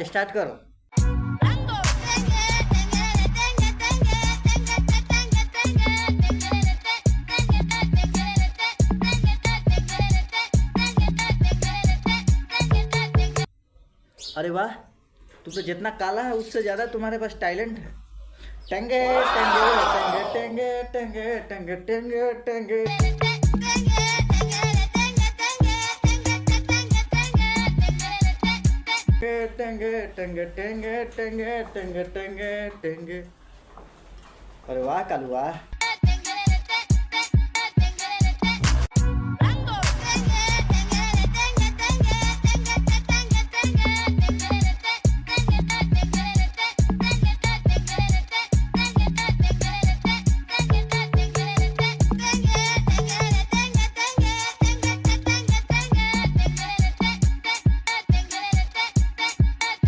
Start करो। अरे वाह, तुम तो जितना काला है उससे ज्यादा तुम्हारे पास टैलेंट है। टंगे टंगे टंगे टंगे टंगे टंगे टंगे टंगे टंगे टंगे टंगे टंगे टंगे टंगे टंगे। अरे वाह कालू वाह।